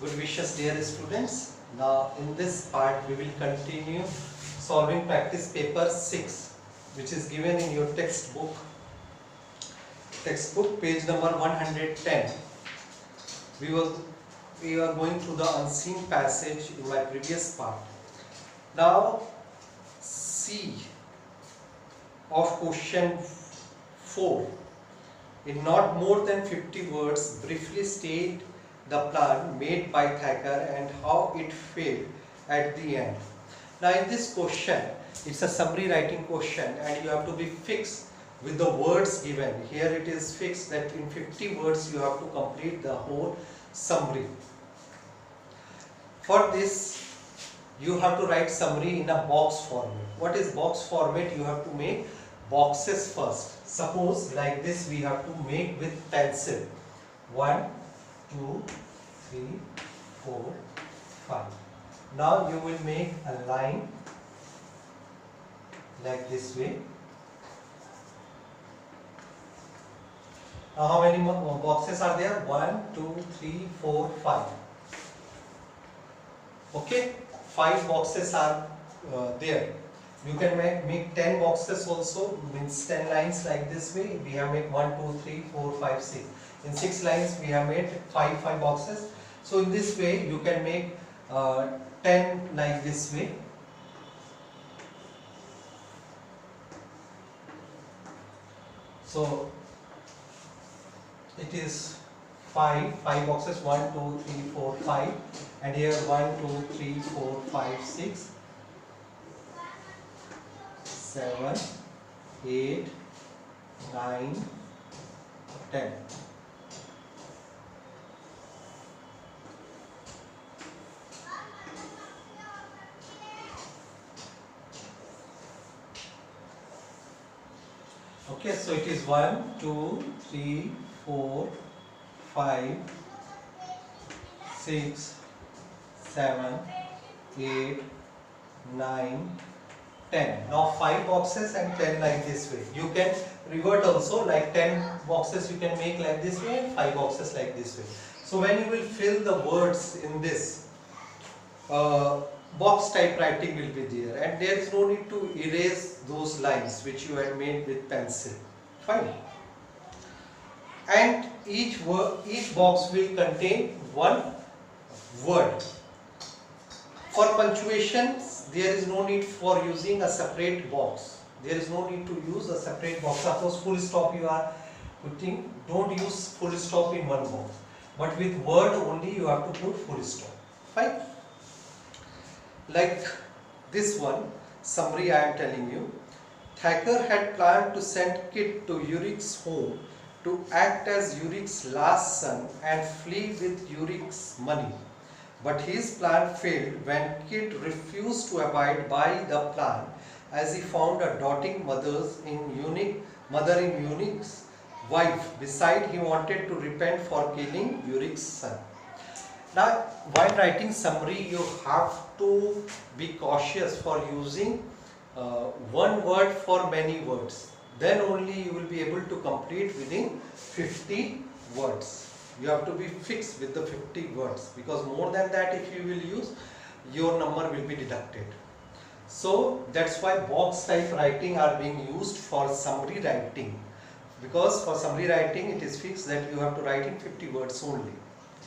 Good wishes, dear students. Now in this part we will continue solving practice paper 6, which is given in your textbook page number 110. We are going through the unseen passage in my previous part. Now C of question 4. In not more than 50 words, briefly state the plan made by Thacker and how it failed at the end. Now in this question, it's a summary writing question and you have to be fixed with the words given. Here it is fixed that in 50 words you have to complete the whole summary. For this, you have to write summary in a box format. What is box format? You have to make boxes first. Suppose like this we have to make with pencil. 1, 2, 3, 4, 5. Now you will make a line like this way. Now how many boxes are there? 1, 2, 3, 4, 5. Okay, 5 boxes are there. You can make 10 boxes also, means 10 lines like this way. We have made 1, 2, 3, 4, 5, 6. In 6 lines we have made 5 boxes. So in this way you can make 10 like this way. So it is 5 boxes, 1, 2, 3, 4, 5, and here 1, 2, 3, 4, 5, 6, 7, 8, 9, 10. Okay, so it is 1, 2, 3, 4, 5, 6, 7, 8, 9, 10. Now 5 boxes and 10 like this way. You can revert also, like 10 boxes you can make like this way and 5 boxes like this way. So when you will fill the words in this, box type writing will be there and there is no need to erase those lines which you had made with pencil. Fine. And each box will contain one word. For punctuation, there is no need for using a separate box. There is no need to use a separate box. Suppose full stop you are putting, don't use full stop in one box. But with word only you have to put full stop. Fine. Like this one, summary I am telling you. Thacker had planned to send Kit to Urich's home to act as Urich's last son and flee with Urich's money. But his plan failed when Kit refused to abide by the plan as he found a doting mother in Urich's wife. Besides, he wanted to repent for killing Urich's son. Now, while writing summary, you have to be cautious for using one word for many words. Then only you will be able to complete within 50 words. You have to be fixed with the 50 words because more than that if you will use, your number will be deducted. So that's why box type writing are being used for summary writing, because for summary writing it is fixed that you have to write in 50 words only.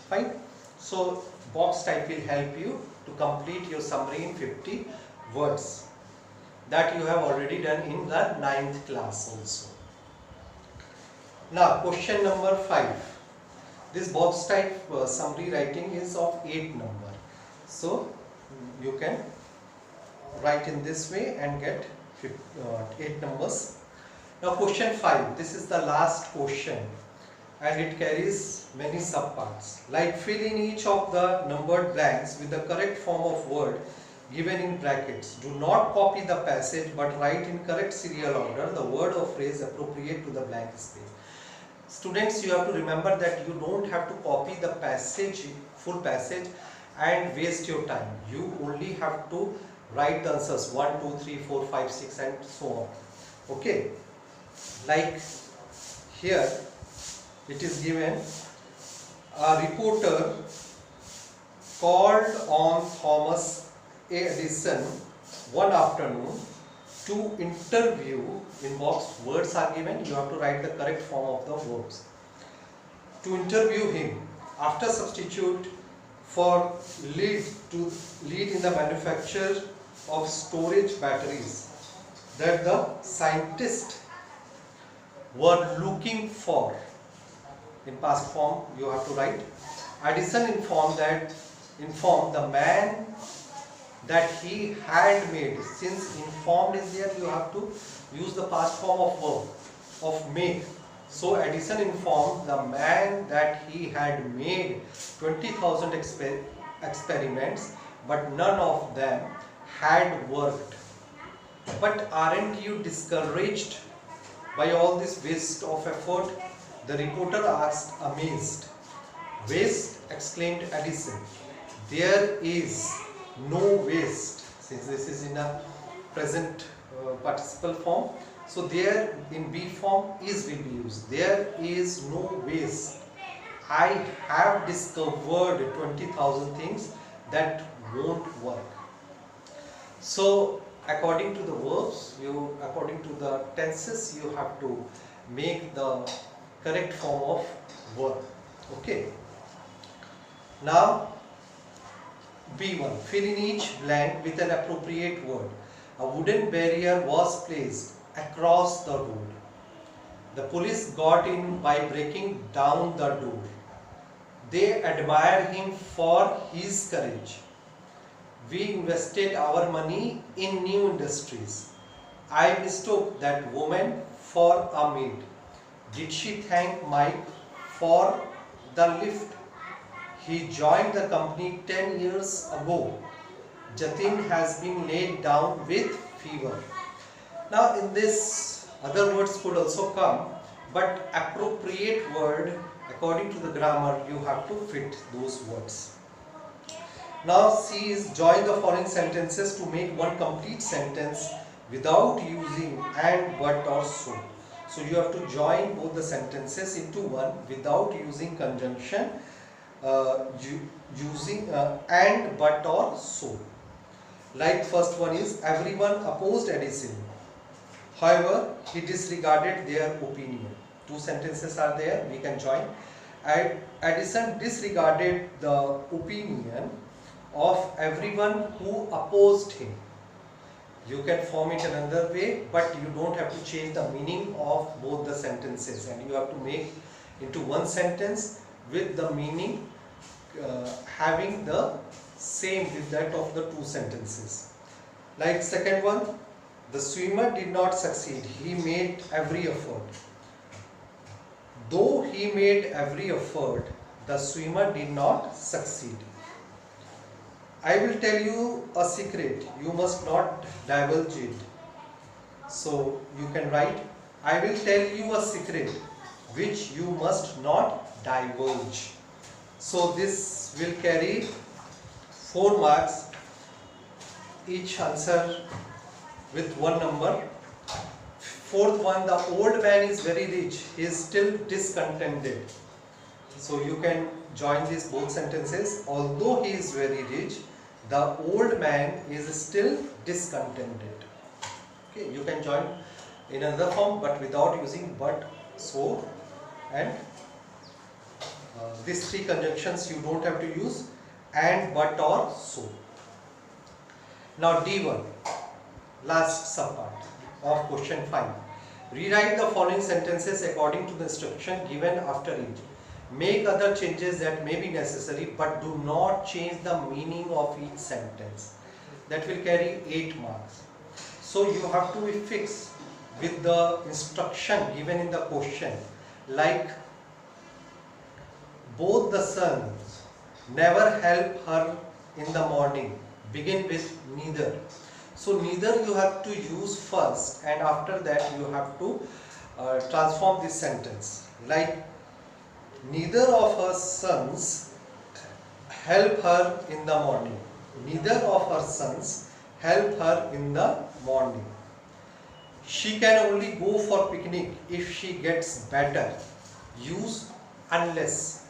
Fine. So box type will help you to complete your summary in 50 words. That you have already done in the 9th class also. Now question number 5. This box type summary writing is of 8 number. So you can write in this way and get 8 numbers. Now question 5. This is the last question and it carries many subparts. Like fill in each of the numbered blanks with the correct form of word given in brackets. Do not copy the passage but write in correct serial order the word or phrase appropriate to the blank space. Students, you have to remember that you don't have to copy the passage, full passage and waste your time. You only have to write the answers 1, 2, 3, 4, 5, 6 and so on. Okay. Like here it is given a reporter called on Thomas A. Edison one afternoon to interview. In box words are given, you have to write the correct form of the verbs. To interview him after substitute for lead in the manufacture of storage batteries that the scientists were looking for. In past form you have to write. Edison informed the man that he had made. Since informed is there, you have to use the past form of verb of make. So Edison informed the man that he had made 20,000 experiments, but none of them had worked. But aren't you discouraged by all this waste of effort? The reporter asked, amazed. Waste, exclaimed Edison. There is no waste. Since this is in a present participle form, so there in B form is will be used. There is no waste. I have discovered 20,000 things that won't work. So according to the verbs, according to the tenses, you have to make the correct form of verb. Okay. Now B1, fill in each blank with an appropriate word. A wooden barrier was placed across the road. The police got in by breaking down the door. They admire him for his courage. We invested our money in new industries. I mistook that woman for a maid. Did she thank Mike for the lift? He joined the company 10 years ago. Jatin has been laid down with fever. Now in this, other words could also come, but appropriate word according to the grammar you have to fit those words. Now C is join the following sentences to make one complete sentence without using and, but or so. So you have to join both the sentences into one without using conjunction, using and, but or so. Like first one is, everyone opposed Edison. However, he disregarded their opinion. Two sentences are there, we can join. Edison disregarded the opinion of everyone who opposed him. You can form it another way, but you don't have to change the meaning of both the sentences, and you have to make into one sentence with the meaning having the same with that of the two sentences. Like second one, the swimmer did not succeed. He made every effort. Though he made every effort, the swimmer did not succeed. I will tell you a secret. You must not divulge it. So you can write, I will tell you a secret which you must not divulge. So this will carry 4 marks, each answer with 1 number. Fourth one, the old man is very rich, he is still discontented. So you can join these both sentences. Although he is very rich, the old man is still discontented. Okay, you can join in another form but without using but, so and these 3 conjunctions you don't have to use and, but or so. Now D1, last subpart of question 5. Rewrite the following sentences according to the instruction given after each. Make other changes that may be necessary, but do not change the meaning of each sentence. That will carry 8 marks. So you have to be fixed with the instruction given in the question, like both the sons never help her in the morning. Begin with neither. So neither you have to use first, and after that you have to transform this sentence. Like neither of her sons help her in the morning. Neither of her sons help her in the morning. She can only go for picnic if she gets better. Use unless.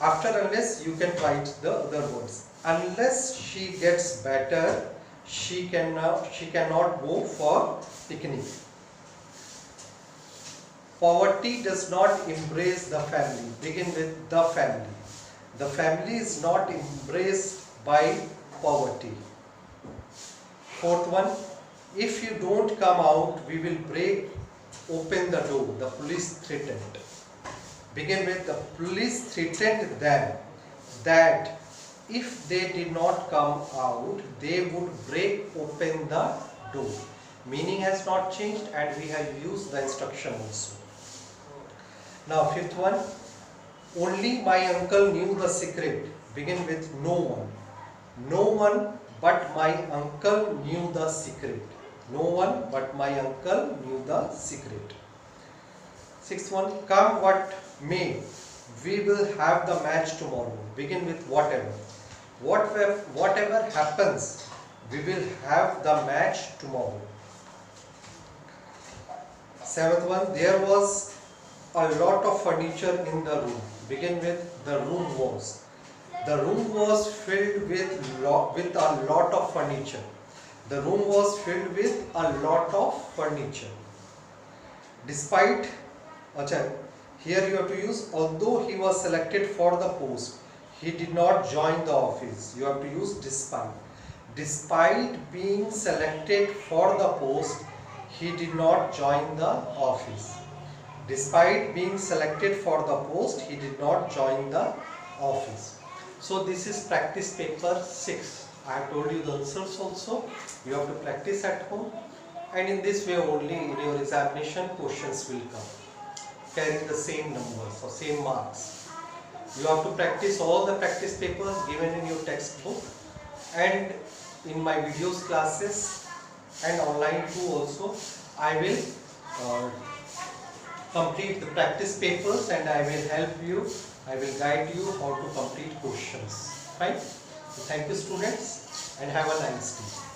After unless you can write the other words. Unless she gets better, she cannot go for picnic. Poverty does not embrace the family. Begin with the family. The family is not embraced by poverty. Fourth one, if you don't come out, we will break open the door. The police threatened. Begin with the police threatened them that if they did not come out, they would break open the door. Meaning has not changed and we have used the instruction also. Now fifth one, only my uncle knew the secret. Begin with no one. No one but my uncle knew the secret. No one but my uncle knew the secret. Sixth one, come what may, we will have the match tomorrow. Begin with whatever. Whatever happens, we will have the match tomorrow. Seventh one, there was a lot of furniture in the room. Begin with the room was. The room was filled with a lot of furniture. The room was filled with a lot of furniture. Despite, here you have to use although he was selected for the post, he did not join the office. You have to use despite. Despite being selected for the post, he did not join the office. Despite being selected for the post, he did not join the office. So this is practice paper 6. I have told you the answers also. You have to practice at home, and in this way only in your examination questions will come carrying the same numbers or same marks. You have to practice all the practice papers given in your textbook and in my videos classes and online too also. I will complete the practice papers and I will help you. I will guide you how to complete questions. Fine. So thank you students and have a nice day.